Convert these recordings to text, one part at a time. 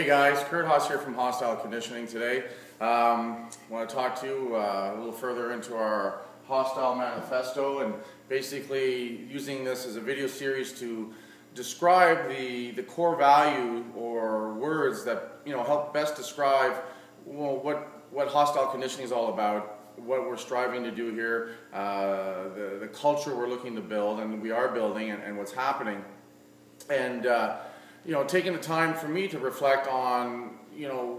guys, curdhos here from Hostyle Conditioning today. I want to talk to you a little further into our Hostyle Manifesto and basically using this as a video series to describe the core value or words that help best describe what Hostile Conditioning is all about, what we're striving to do here, the culture we're looking to build and we are building and what's happening. And taking the time for me to reflect on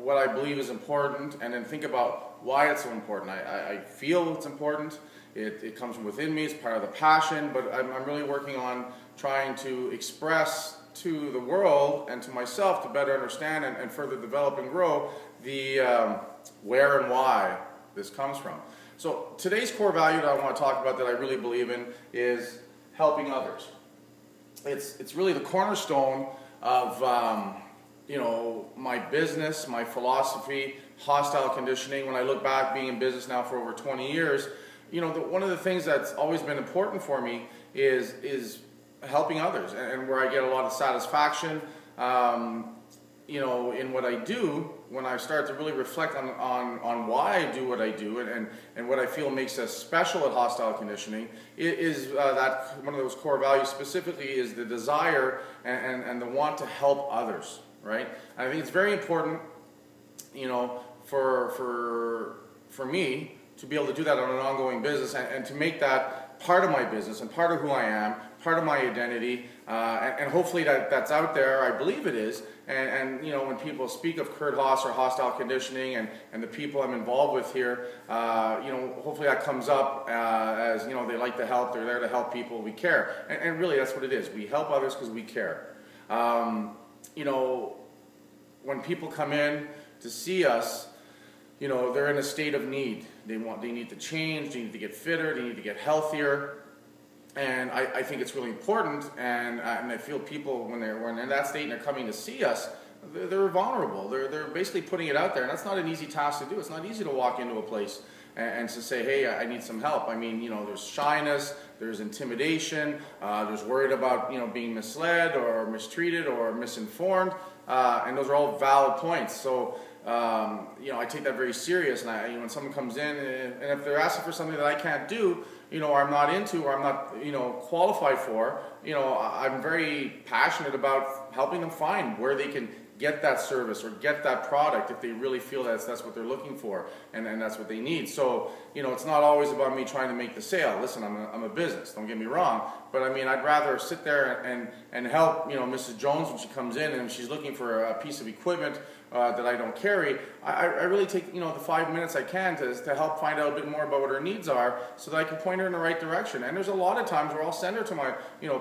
what I believe is important and then think about why it's so important. I feel it's important. It comes from within me. It's part of the passion, but I'm really working on trying to express to the world and to myself to better understand and further develop and grow the where and why this comes from. So today's core value that I want to talk about that I really believe in is helping others. It's really the cornerstone of my business, my philosophy, Hostile Conditioning. When I look back, being in business now for over 20 years, one of the things that's always been important for me is helping others, and where I get a lot of satisfaction, in what I do. When I start to really reflect on why I do what I do and what I feel makes us special at Hostile Conditioning is that one of those core values specifically is the desire and the want to help others, right? And I think it's very important, for me to be able to do that on an ongoing business and to make that part of my business and part of who I am, part of my identity, and hopefully that's out there. I believe it is. And when people speak of curdhos or Hostile Conditioning and the people I'm involved with here, hopefully that comes up as they like to help. They're there to help people. We care, and really that's what it is. We help others because we care. When people come in to see us, they're in a state of need. They need to change. They need to get fitter. They need to get healthier. And I think it's really important, and I feel people when they're in that state and they're coming to see us, they're vulnerable. They're basically putting it out there, and that's not an easy task to do. It's not easy to walk into a place and to say, hey, I need some help. I mean, there's shyness, there's intimidation, there's worried about being misled or mistreated or misinformed, and those are all valid points. So I take that very serious, and when someone comes in and if they're asking for something that I can't do, or I'm not into, or I'm not, qualified for, I'm very passionate about helping them find where they can get that service or get that product if they really feel that's what they're looking for and that's what they need. So, it's not always about me trying to make the sale. Listen, I'm a business, don't get me wrong, but I mean, I'd rather sit there and help, Mrs. Jones when she comes in and she's looking for a piece of equipment that I don't carry. I really take, the 5 minutes I can to help find out a bit more about what her needs are so that I can point her in the right direction. And there's a lot of times where I'll send her to my,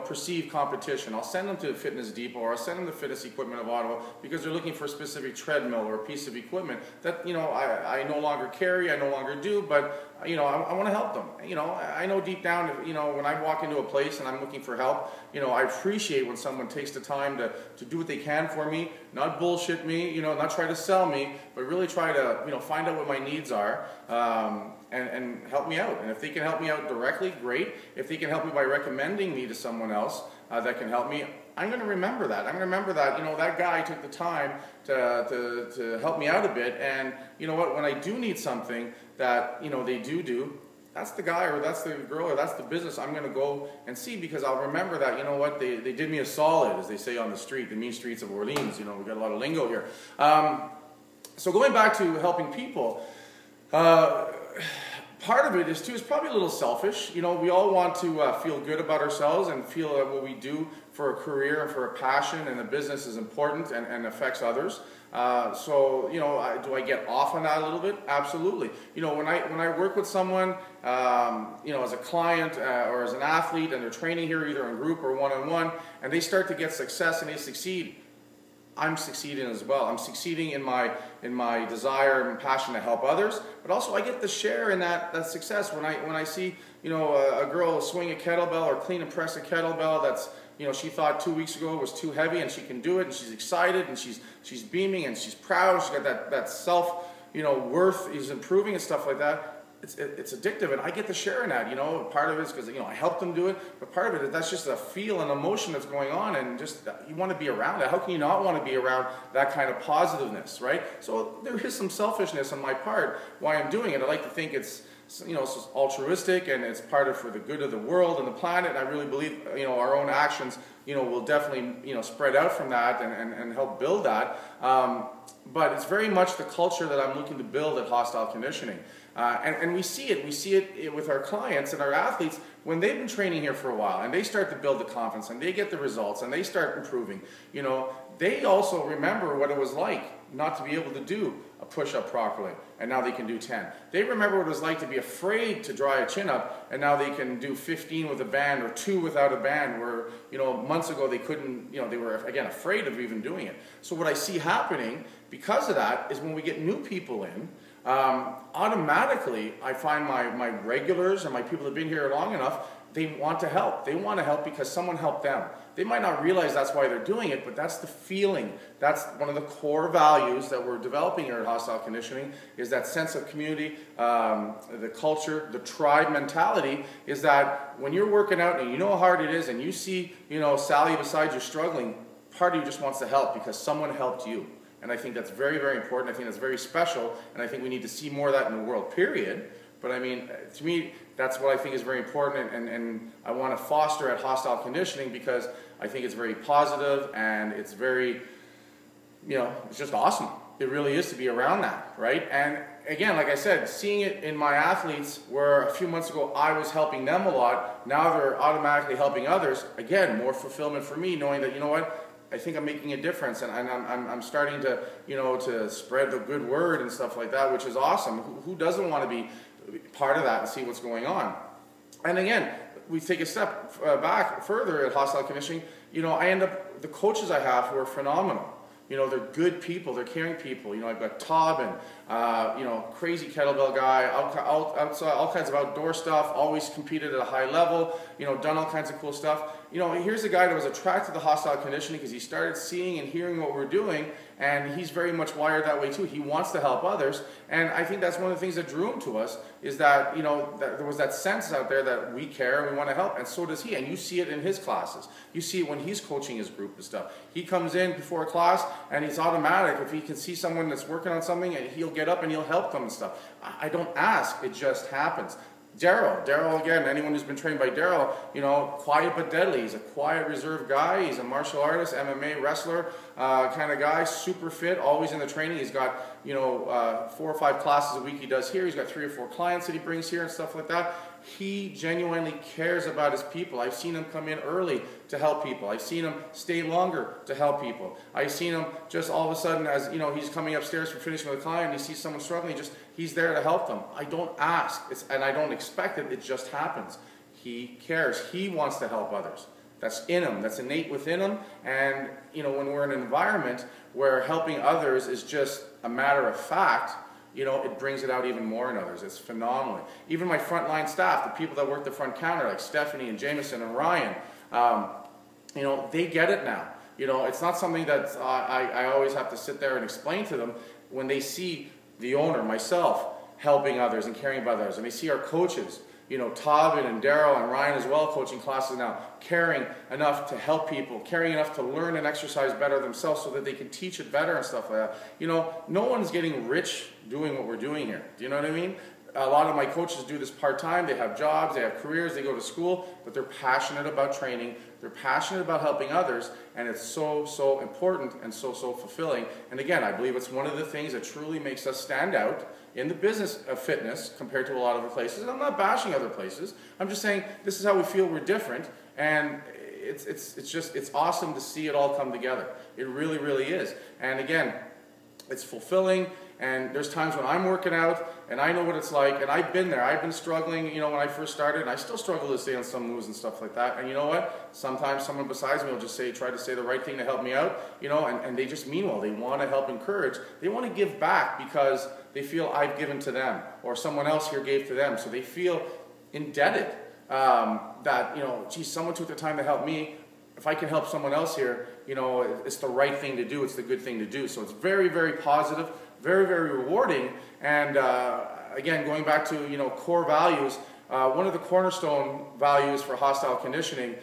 perceived competition. I'll send them to Fitness Depot, or I'll send them to Fittest Equipment of Ottawa because they're looking for a specific treadmill or a piece of equipment that, I no longer carry, I no longer do, but I want to help them. I know deep down, when I walk into a place and I'm looking for help, I appreciate when someone takes the time to do what they can for me, not bullshit me, not try to sell me, but really try to, find out what my needs are, and help me out. And if they can help me out directly, great. If they can help me by recommending me to someone else that can help me, I'm going to remember that. I'm going to remember that, that guy took the time to help me out a bit. And you know what, when I do need something that, they do, that's the guy or that's the girl or that's the business I'm going to go and see, because I'll remember that, they did me a solid, as they say on the street, the mean streets of Orleans. We've got a lot of lingo here. So going back to helping people, part of it is probably a little selfish. We all want to feel good about ourselves and feel that what we do for a career and for a passion and a business is important and affects others. So do I get off on that a little bit? Absolutely. When I work with someone, as a client or as an athlete, and they're training here either in group or one-on-one, and they start to get success and they succeed, I'm succeeding as well. I'm succeeding in my desire and passion to help others, but also I get to share in that success when I see a girl swing a kettlebell or clean and press a kettlebell that's she thought 2 weeks ago was too heavy and she can do it, and she's excited and she's beaming and she's proud. She's got that self worth is improving and stuff like that. it's addictive, and I get to share in that, you know. Part of it is because, you know, I helped them do it, but part of it, that's just a feel and emotion that's going on, and just you want to be around it. How can you not want to be around that kind of positiveness, right? So there is some selfishness on my part why I'm doing it. I like to think it's, you know, it's altruistic, and it's part of for the good of the world and the planet, and I really believe, you know, our own actions, you know, will definitely, you know, spread out from that and help build that. But it's very much the culture that I'm looking to build at Hostile Conditioning. And we see it with our clients and our athletes when they've been training here for a while, and they start to build the confidence, and they get the results, and they start improving. You know, they also remember what it was like not to be able to do a push-up properly, and now they can do 10. They remember what it was like to be afraid to dry a chin-up, and now they can do 15 with a band or 2 without a band, where, you know, months ago they couldn't, you know, they were, again, afraid of even doing it. So what I see happening because of that is when we get new people in, automatically I find my regulars and my people that have been here long enough, they want to help. They want to help because someone helped them. They might not realize that's why they're doing it, but that's the feeling. That's one of the core values that we're developing here at Hostile Conditioning, is that sense of community, the culture, the tribe mentality, is that when you're working out and you know how hard it is, and you see, you know, Sally beside you struggling, part of you just wants to help because someone helped you. And I think that's very, very important. I think that's very special, and I think we need to see more of that in the world, period. But I mean, to me, that's what I think is very important, and I want to foster at Hostile Conditioning, because I think it's very positive, and it's very, you know, it's just awesome. It really is to be around that, right? And again, like I said, seeing it in my athletes, where a few months ago I was helping them a lot, now they're automatically helping others. Again, more fulfillment for me, knowing that, you know what, I think I'm making a difference, and I'm starting to, you know, to spread the good word and stuff like that, which is awesome. Who doesn't want to be part of that and see what's going on? And again, we take a step back further at Hostile Conditioning. You know, I end up, the coaches I have who are phenomenal. You know, they're good people, they're caring people. You know, I've got Tobin, you know, crazy kettlebell guy, outside, all kinds of outdoor stuff, always competed at a high level, you know, done all kinds of cool stuff. You know, here's a guy that was attracted to Hostile Conditioning because he started seeing and hearing what we're doing, and he's very much wired that way too. He wants to help others, and I think that's one of the things that drew him to us, is that, you know, that there was that sense out there that we care and we want to help, and so does he. And you see it in his classes. You see it when he's coaching his group and stuff. He comes in before a class, and he's automatic. If he can see someone that's working on something, and he'll get up and he'll help them and stuff. I don't ask, it just happens. Daryl again, anyone who's been trained by Daryl, you know, quiet but deadly. He's a quiet, reserved guy. He's a martial artist, MMA wrestler kind of guy, super fit, always in the training. He's got, you know, 4 or 5 classes a week he does here. He's got 3 or 4 clients that he brings here and stuff like that. He genuinely cares about his people. I've seen him come in early to help people. I've seen him stay longer to help people. I've seen him just all of a sudden, as you know, he's coming upstairs for finishing with a client, and he sees someone struggling, he's there to help them. I don't ask, and I don't expect it, it just happens. He cares. He wants to help others. That's in him. That's innate within him. And, you know, when we're in an environment where helping others is just a matter of fact, you know, it brings it out even more in others. It's phenomenal. Even my frontline staff, the people that work the front counter, like Stephanie and Jameson and Ryan, you know, they get it now. You know, it's not something that I always have to sit there and explain to them. When they see the owner, myself, helping others and caring about others, and they see our coaches, you know, Tobin and Daryl and Ryan as well, coaching classes now, caring enough to help people, caring enough to learn and exercise better themselves so that they can teach it better and stuff like that. You know, no one's getting rich doing what we're doing here. Do you know what I mean? A lot of my coaches do this part-time. They have jobs, they have careers, they go to school, but they're passionate about training. They're passionate about helping others, and it's so, so important and so, so fulfilling. And again, I believe it's one of the things that truly makes us stand out in the business of fitness compared to a lot of other places. And I'm not bashing other places. I'm just saying this is how we feel we're different, and it's awesome to see it all come together. It really, really is. And again, it's fulfilling. And there's times when I'm working out, and I know what it's like, and I've been there. I've been struggling, you know, when I first started, and I still struggle to stay on some moves and stuff like that. And you know what? Sometimes someone besides me will just try to say the right thing to help me out, you know, and they just mean well. They want to help encourage. They want to give back because they feel I've given to them, or someone else here gave to them. So they feel indebted that, you know, geez, someone took the time to help me. If I can help someone else here, you know, it's the right thing to do. It's the good thing to do. So it's very, very positive. Very, very rewarding, and again, going back to, you know, core values, one of the cornerstone values for Hostile Conditioning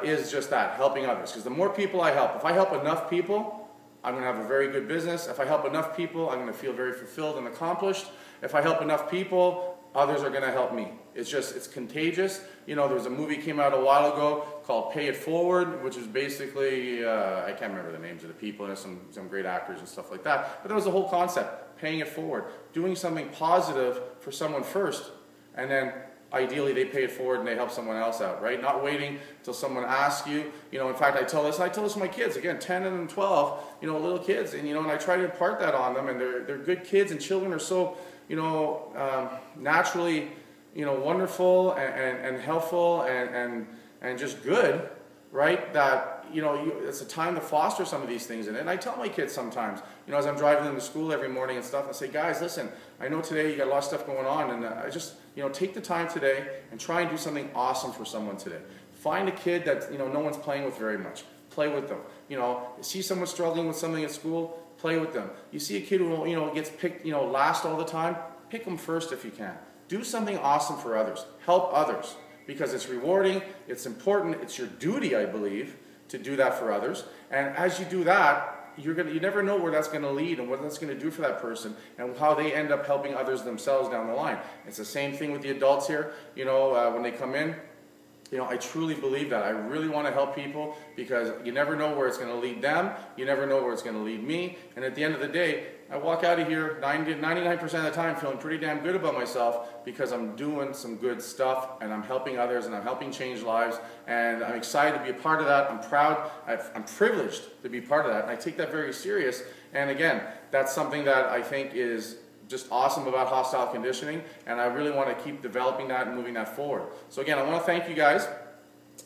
is just that, helping others. Because the more people I help, if I help enough people, I'm going to have a very good business. If I help enough people, I'm going to feel very fulfilled and accomplished. If I help enough people, others are going to help me. It's contagious. You know, there was a movie came out a while ago called Pay It Forward, which is basically, I can't remember the names of the people, and there's some great actors and stuff like that. But that was the whole concept, paying it forward, doing something positive for someone first, and then ideally they pay it forward and they help someone else out, right? Not waiting until someone asks you. You know, in fact, I tell this to my kids, again, 10 and 12, you know, little kids, and, you know, and I try to impart that on them, and they're good kids, and children are so, you know, naturally, you know, wonderful and helpful and just good, right? That, you know, it's a time to foster some of these things in it. And I tell my kids sometimes, you know, as I'm driving them to school every morning and stuff, I say, guys, listen, I know today you got a lot of stuff going on, and I just, you know, take the time today and try and do something awesome for someone today. Find a kid that, you know, no one's playing with very much. Play with them. You know, see someone struggling with something at school, play with them. You see a kid who, you know, gets picked, you know, last all the time, pick them first if you can. Do something awesome for others. Help others, because it's rewarding, it's important, it's your duty, I believe, to do that for others. And as you do that, you never know where that's going to lead and what that's going to do for that person and how they end up helping others themselves down the line. It's the same thing with the adults here. You know, when they come in, you know, I truly believe that. I really want to help people because you never know where it's going to lead them. You never know where it's going to lead me. And at the end of the day, I walk out of here 99% of the time feeling pretty damn good about myself because I'm doing some good stuff and I'm helping others and I'm helping change lives. And I'm excited to be a part of that. I'm proud. I'm privileged to be part of that. And I take that very serious. And again, that's something that I think is just awesome about Hostile Conditioning, and I really want to keep developing that and moving that forward. So again, I want to thank you guys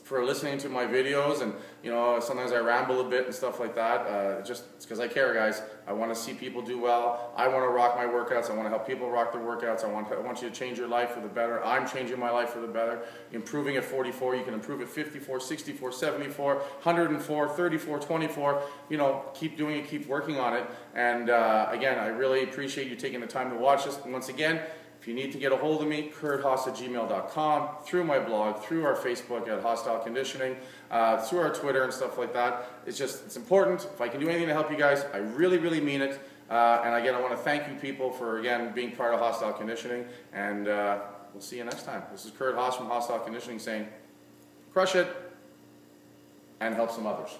for listening to my videos, and you know, sometimes I ramble a bit and stuff like that. It's because I care, guys. I want to see people do well. I want to rock my workouts. I want to help people rock their workouts. I want you to change your life for the better. I'm changing my life for the better. Improving at 44, you can improve at 54, 64, 74, 104, 34, 24. You know, keep doing it, keep working on it. And again, I really appreciate you taking the time to watch this. And once again, if you need to get a hold of me, curdhos@gmail.com, through my blog, through our Facebook at Hostile Conditioning, through our Twitter and stuff like that. It's important. If I can do anything to help you guys, I really, really mean it. And again, I want to thank you people for, again, being part of Hostile Conditioning. And we'll see you next time. This is Curdhos from Hostile Conditioning saying, crush it and help some others.